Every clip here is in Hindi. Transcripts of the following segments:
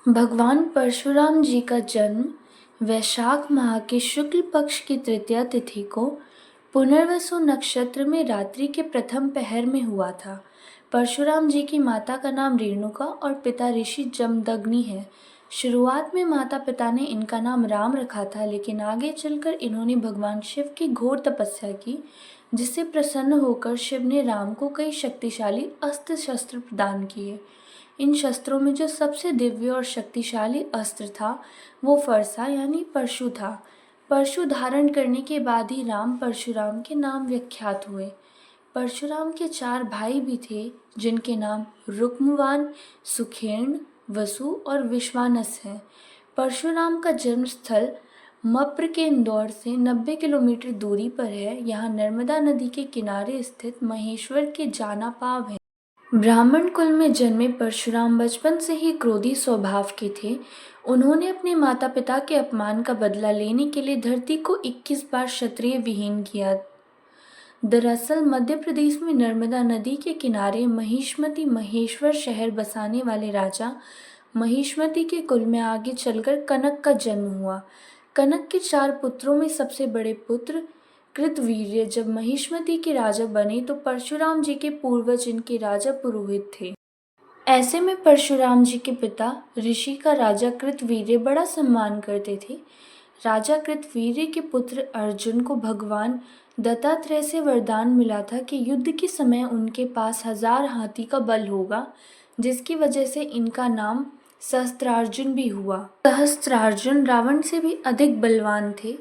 भगवान परशुराम जी का जन्म वैशाख माह के शुक्ल पक्ष की तृतीया तिथि को पुनर्वसु नक्षत्र में रात्रि के प्रथम पहर में हुआ था। परशुराम जी की माता का नाम रेणुका और पिता ऋषि जमदग्नि है। शुरुआत में माता पिता ने इनका नाम राम रखा था, लेकिन आगे चलकर इन्होंने भगवान शिव की घोर तपस्या की, जिससे प्रसन्न होकर शिव ने राम को कई शक्तिशाली अस्त्र शस्त्र प्रदान किए। इन शस्त्रों में जो सबसे दिव्य और शक्तिशाली अस्त्र था वो फरसा यानी परशु था। परशु धारण करने के बाद ही राम परशुराम के नाम विख्यात हुए। परशुराम के 4 भाई भी थे, जिनके नाम रुक्मवान, सुखेर्ण, वसु और विश्वानस हैं। परशुराम का जन्म स्थल मप्र के इंदौर से 90 किलोमीटर दूरी पर है। यहाँ नर्मदा नदी के किनारे स्थित महेश्वर के जाना पाव है। ब्राह्मण कुल में जन्मे परशुराम बचपन से ही क्रोधी स्वभाव के थे। उन्होंने अपने माता पिता के अपमान का बदला लेने के लिए धरती को 21 बार क्षत्रिय विहीन किया। दरअसल मध्य प्रदेश में नर्मदा नदी के किनारे महिष्मति महेश्वर शहर बसाने वाले राजा महिष्मति के कुल में आगे चलकर कनक का जन्म हुआ। कनक के 4 पुत्रों में सबसे बड़े पुत्र कृतवीर्य जब महिष्मति के राजा बने तो परशुराम जी के पूर्वज इनके राजा पुरोहित थे। ऐसे में परशुराम जी के पिता ऋषि का राजा कृतवीर्य बड़ा सम्मान करते थे। राजा कृतवीर्य के पुत्र अर्जुन को भगवान दत्तात्रेय से वरदान मिला था कि युद्ध के समय उनके पास 1000 हाथी का बल होगा, जिसकी वजह से इनका नाम सहस्त्रार्जुन भी हुआ। सहस्त्रार्जुन रावण से भी अधिक बलवान थे।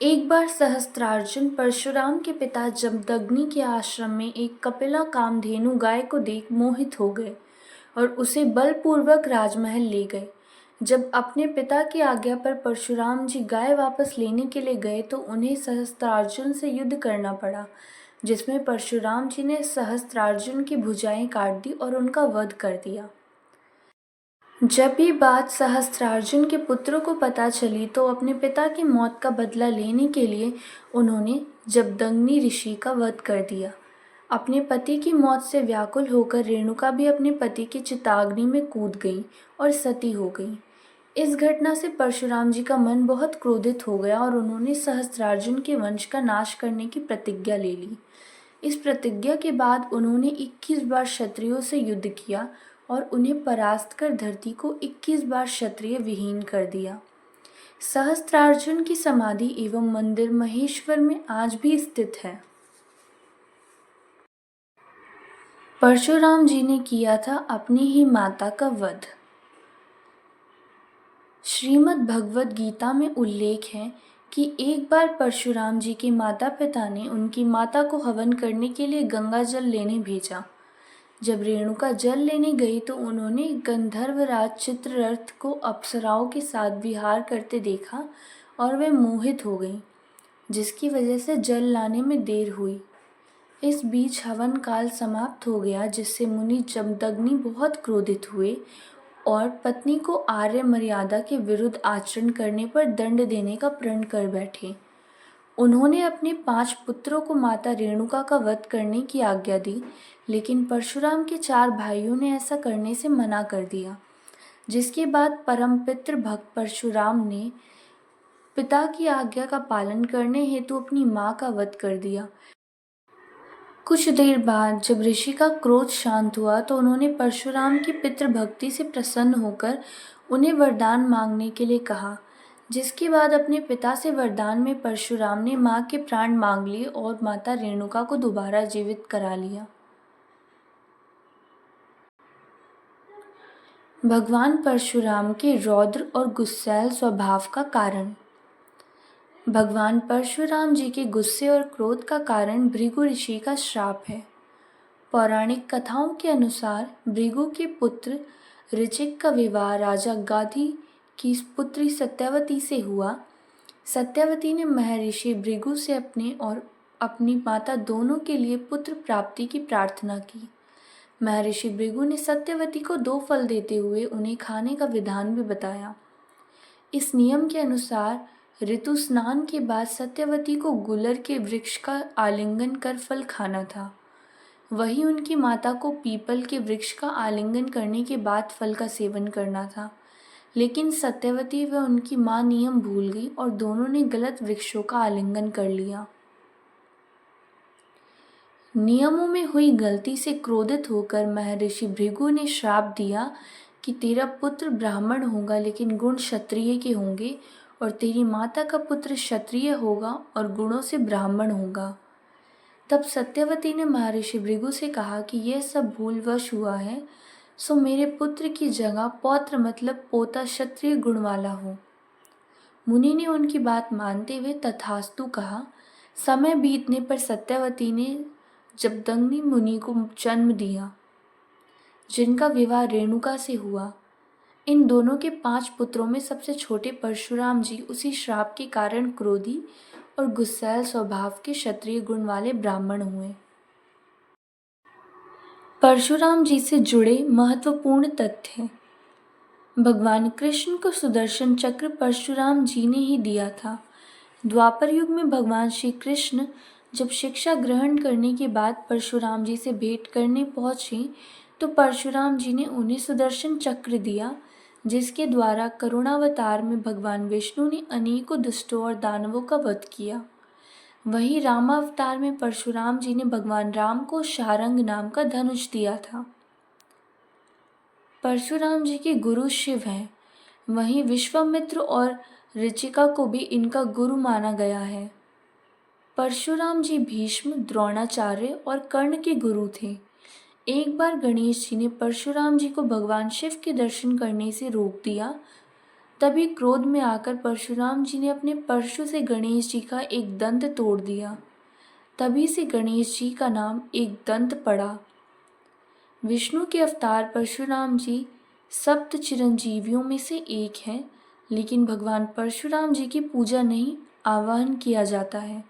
एक बार सहस्त्रार्जुन परशुराम के पिता जमदग्नि के आश्रम में एक कपिला कामधेनु गाय को देख मोहित हो गए और उसे बलपूर्वक राजमहल ले गए। जब अपने पिता की आज्ञा पर परशुराम जी गाय वापस लेने के लिए गए तो उन्हें सहस्त्रार्जुन से युद्ध करना पड़ा, जिसमें परशुराम जी ने सहस्त्रार्जुन की भुजाएं काट दी और उनका वध कर दिया। जब ये बात सहस्त्रार्जुन के पुत्रों को पता चली तो अपने पिता की मौत का बदला लेने के लिए उन्होंने जमदग्नि ऋषि का वध कर दिया। अपने पति की मौत से व्याकुल होकर रेणुका भी अपने पति की चिताग्नि में कूद गई और सती हो गई। इस घटना से परशुराम जी का मन बहुत क्रोधित हो गया और उन्होंने सहस्त्रार्जुन के वंश का नाश करने की प्रतिज्ञा ले ली। इस प्रतिज्ञा के बाद उन्होंने 21 बार क्षत्रियों से युद्ध किया और उन्हें परास्त कर धरती को 21 बार क्षत्रिय विहीन कर दिया। सहस्त्रार्जुन की समाधि एवं मंदिर महेश्वर में आज भी स्थित है। परशुराम जी ने किया था अपनी ही माता का वध। श्रीमद् भगवद गीता में उल्लेख है कि एक बार परशुराम जी के माता पिता ने उनकी माता को हवन करने के लिए गंगा जल लेने भेजा। जब रेणुका जल लेने गई तो उन्होंने गंधर्वराज चित्ररथ को अप्सराओं के साथ विहार करते देखा और वे मोहित हो गईं, जिसकी वजह से जल लाने में देर हुई। इस बीच हवन काल समाप्त हो गया, जिससे मुनि जमदग्नि बहुत क्रोधित हुए और पत्नी को आर्य मर्यादा के विरुद्ध आचरण करने पर दंड देने का प्रण कर बैठे। उन्होंने अपने 5 पुत्रों को माता रेणुका का वध करने की आज्ञा दी, लेकिन परशुराम के 4 भाइयों ने ऐसा करने से मना कर दिया, जिसके बाद परम पितृ भक्त परशुराम ने पिता की आज्ञा का पालन करने हेतु अपनी मां का वध कर दिया। कुछ देर बाद जब ऋषि का क्रोध शांत हुआ तो उन्होंने परशुराम की पितृभक्ति से प्रसन्न होकर उन्हें वरदान मांगने के लिए कहा, जिसके बाद अपने पिता से वरदान में परशुराम ने मां के प्राण मांग लिए और माता रेणुका को दोबारा जीवित करा लिया। भगवान परशुराम के रौद्र और गुस्सैल स्वभाव का कारण। भगवान परशुराम जी के गुस्से और क्रोध का कारण भृगु ऋषि का श्राप है। पौराणिक कथाओं के अनुसार भृगु के पुत्र ऋचिक का विवाह राजा गाधी की पुत्री सत्यवती से हुआ। सत्यवती ने महर्षि भृगु से अपने और अपनी माता दोनों के लिए पुत्र प्राप्ति की प्रार्थना की। महर्षि भृगु ने सत्यवती को 2 फल देते हुए उन्हें खाने का विधान भी बताया। इस नियम के अनुसार ऋतु स्नान के बाद सत्यवती को गुलर के वृक्ष का आलिंगन कर फल खाना था। वहीं उनकी माता को पीपल के वृक्ष का आलिंगन करने के बाद फल का सेवन करना था। लेकिन सत्यवती व उनकी माँ नियम भूल गई और दोनों ने गलत वृक्षों का आलिंगन कर लिया। नियमों में हुई गलती से क्रोधित होकर महर्षि भृगु ने श्राप दिया कि तेरा पुत्र ब्राह्मण होगा लेकिन गुण क्षत्रिय के होंगे, और तेरी माता का पुत्र क्षत्रिय होगा और गुणों से ब्राह्मण होगा। तब सत्यवती ने महर्षि भृगु से कहा कि यह सब भूलवश हुआ है, सो मेरे पुत्र की जगह पौत्र मतलब पोता क्षत्रिय गुण वाला हो। मुनि ने उनकी बात मानते हुए तथास्तु कहा। समय बीतने पर सत्यवती ने जमदग्नि मुनि को जन्म दिया, जिनका विवाह रेणुका से हुआ। इन दोनों के 5 पुत्रों में सबसे छोटे परशुराम जी उसी श्राप के कारण क्रोधी और गुस्सैल स्वभाव के क्षत्रिय गुण वाले ब्राह्मण हुए। परशुराम जी से जुड़े महत्वपूर्ण तथ्य। भगवान कृष्ण को सुदर्शन चक्र परशुराम जी ने ही दिया था। द्वापर युग में भगवान श्री कृष्ण जब शिक्षा ग्रहण करने के बाद परशुराम जी से भेंट करने पहुंचे तो परशुराम जी ने उन्हें सुदर्शन चक्र दिया, जिसके द्वारा करुणावतार में भगवान विष्णु ने अनेकों दुष्टों और दानवों का वध किया। वहीं रामावतार में परशुराम जी ने भगवान राम को शारंग नाम का धनुष दिया था। परशुराम जी के गुरु शिव हैं। वहीं विश्वामित्र और ऋचिका को भी इनका गुरु माना गया है। परशुराम जी भीष्म, द्रोणाचार्य और कर्ण के गुरु थे। एक बार गणेश जी ने परशुराम जी को भगवान शिव के दर्शन करने से रोक दिया। तभी क्रोध में आकर परशुराम जी ने अपने परशु से गणेश जी का एक दंत तोड़ दिया। तभी से गणेश जी का नाम एक दंत पड़ा। विष्णु के अवतार परशुराम जी सप्त चिरंजीवियों में से एक हैं, लेकिन भगवान परशुराम जी की पूजा नहीं, आवाहन किया जाता है।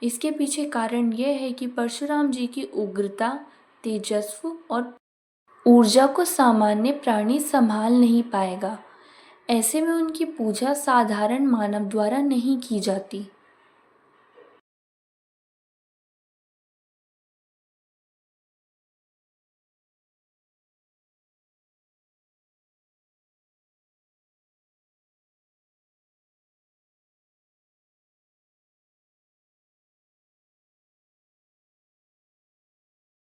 इसके पीछे कारण यह है कि परशुराम जी की उग्रता, तेजस्व और ऊर्जा को सामान्य प्राणी संभाल नहीं पाएगा। ऐसे में उनकी पूजा साधारण मानव द्वारा नहीं की जाती।